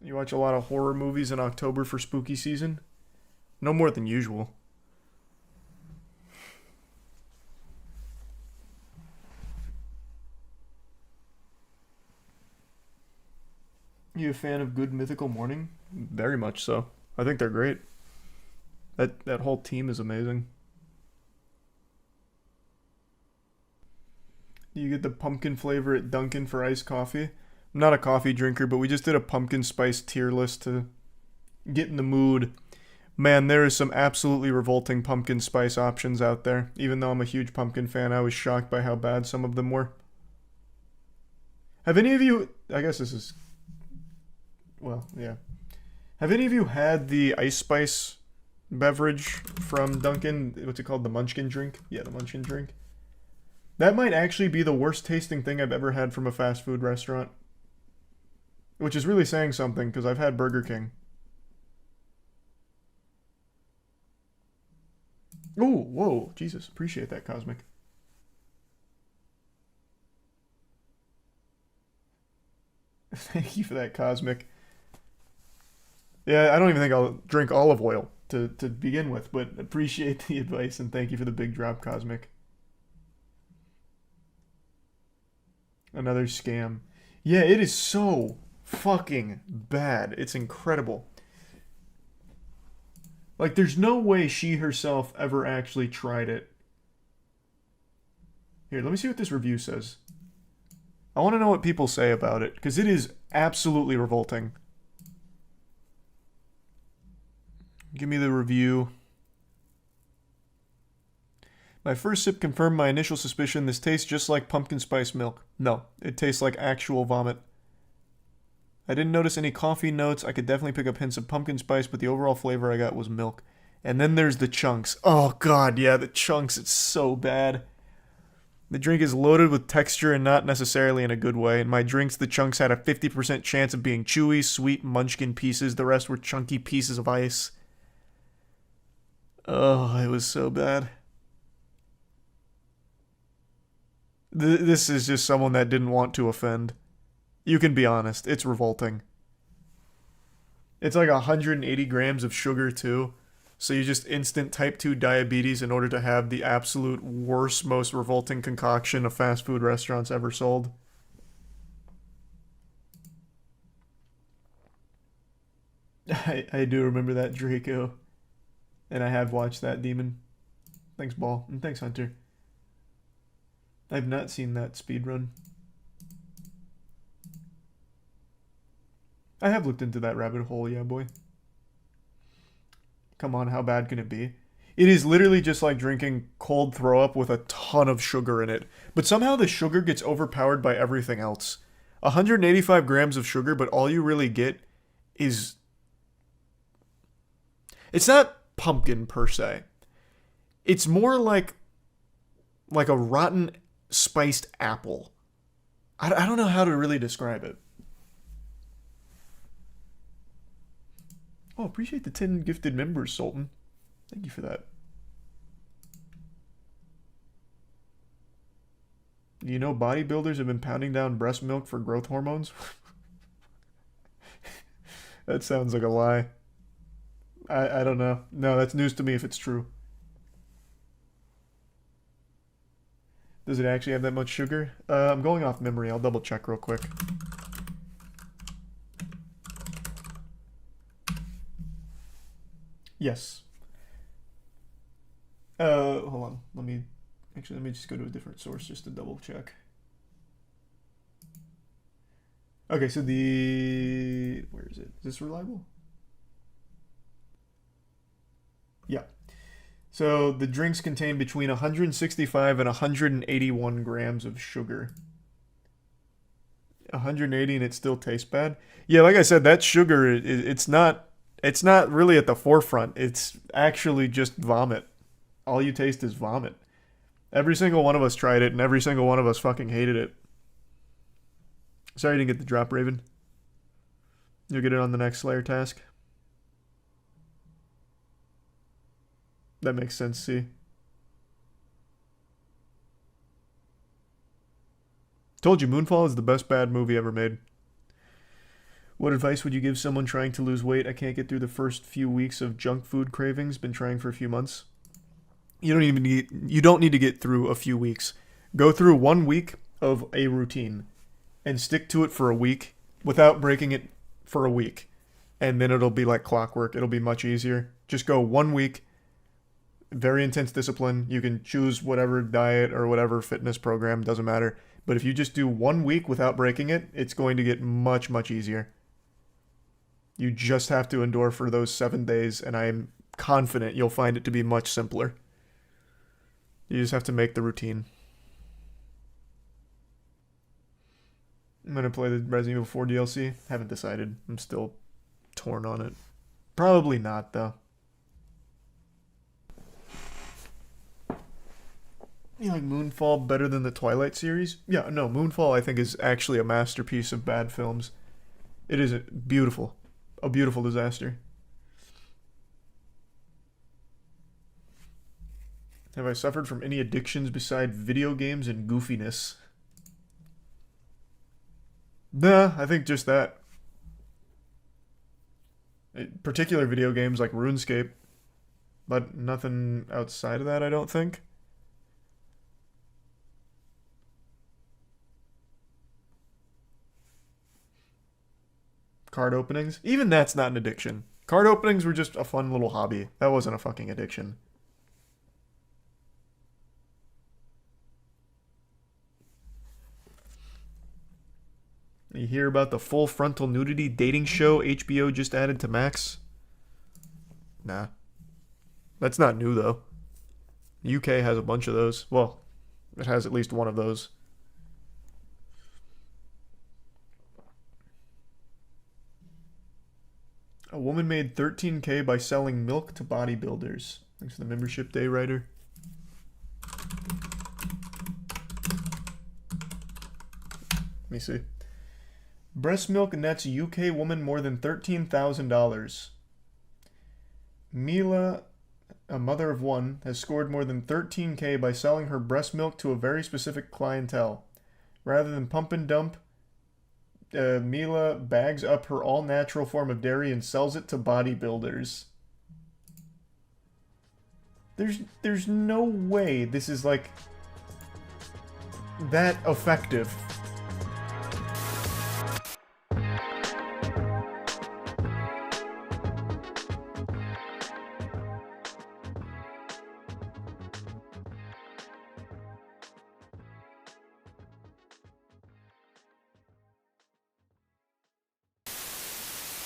You watch a lot of horror movies in October for spooky season? No more than usual. You a fan of Good Mythical Morning? Very much so. I think they're great. That whole team is amazing. You get the pumpkin flavor at Dunkin for iced coffee. I'm not a coffee drinker, but we just did a pumpkin spice tier list to get in the mood. Man, there is some absolutely revolting pumpkin spice options out there. Even though I'm a huge pumpkin fan, I was shocked by how bad some of them were. Have any of you... I guess this is... Well, yeah. Have any of you had the ice spice beverage from Dunkin'? What's it called? The Munchkin drink? Yeah, the Munchkin drink. That might actually be the worst tasting thing I've ever had from a fast food restaurant. Which is really saying something, because I've had Burger King. Ooh, whoa, Jesus, appreciate that, Cosmic. Thank you for that, Cosmic. Yeah, I don't even think I'll drink olive oil to begin with, but appreciate the advice and thank you for the big drop, Cosmic. Another scam. Yeah, it is so fucking bad. It's incredible. Like, there's no way she herself ever actually tried it. Here, let me see what this review says. I want to know what people say about it, because it is absolutely revolting. Give me the review. My first sip confirmed my initial suspicion. This tastes just like pumpkin spice milk. No, it tastes like actual vomit. I didn't notice any coffee notes. I could definitely pick up hints of pumpkin spice, but the overall flavor I got was milk. And then there's the chunks. Oh god, yeah, the chunks, it's so bad. The drink is loaded with texture and not necessarily in a good way. In my drinks, the chunks had a 50% chance of being chewy, sweet Munchkin pieces. The rest were chunky pieces of ice. Oh, it was so bad. This is just someone that didn't want to offend. You can be honest, it's revolting. It's like 180 grams of sugar too. So you just instant type 2 diabetes in order to have the absolute worst, most revolting concoction a fast food restaurants ever sold. I do remember that, Draco. And I have watched that, Demon. Thanks, Ball. And thanks, Hunter. I've not seen that speedrun. I have looked into that rabbit hole, yeah, boy. Come on, how bad can it be? It is literally just like drinking cold throw up with a ton of sugar in it. But somehow the sugar gets overpowered by everything else. 185 grams of sugar, but all you really get is... It's not pumpkin per se. It's more like a rotten spiced apple. I don't know how to really describe it. Oh, appreciate the 10 gifted members, Sultan. Thank you for that. Do you know bodybuilders have been pounding down breast milk for growth hormones? That sounds like a lie. I don't know. No, that's news to me if it's true. Does it actually have that much sugar? I'm going off memory. I'll double check real quick. Yes. Hold on. Let me just go to a different source just to double check. Okay, so where is it? Is this reliable? Yeah. So the drinks contain between 165 and 181 grams of sugar. 180 and it still tastes bad? Yeah, like I said, that sugar, it's not really at the forefront. It's actually just vomit. All you taste is vomit. Every single one of us tried it, and every single one of us fucking hated it. Sorry you didn't get the drop, Raven. You'll get it on the next Slayer task. That makes sense, see. Told you, Moonfall is the best bad movie ever made. What advice would you give someone trying to lose weight? I can't get through the first few weeks of junk food cravings. Been trying for a few months. You don't need to get through a few weeks. Go through 1 week of a routine and stick to it for a week without breaking it for a week. And then it'll be like clockwork. It'll be much easier. Just go 1 week, very intense discipline. You can choose whatever diet or whatever fitness program, doesn't matter. But if you just do 1 week without breaking it, it's going to get much, much easier. You just have to endure for those 7 days, and I am confident you'll find it to be much simpler. You just have to make the routine. I'm going to play the Resident Evil 4 DLC. Haven't decided. I'm still torn on it. Probably not, though. You like Moonfall better than the Twilight series? Yeah, no, Moonfall I think is actually a masterpiece of bad films. It is beautiful. A beautiful disaster. Have I suffered from any addictions beside video games and goofiness? Nah, I think just that. Particular video games like RuneScape. But nothing outside of that, I don't think. Card openings? Even that's not an addiction. Card openings were just a fun little hobby. That wasn't a fucking addiction. You hear about the full frontal nudity dating show HBO just added to Max? Nah. That's not new, though. UK has a bunch of those. Well, it has at least one of those. A woman made $13K by selling milk to bodybuilders. Thanks for the membership day, writer. Let me see. Breast milk nets UK woman more than $13,000. Mila, a mother of one, has scored more than $13K by selling her breast milk to a very specific clientele. Rather than pump and dump, Mila bags up her all-natural form of dairy and sells it to bodybuilders. There's no way this is, like, that effective.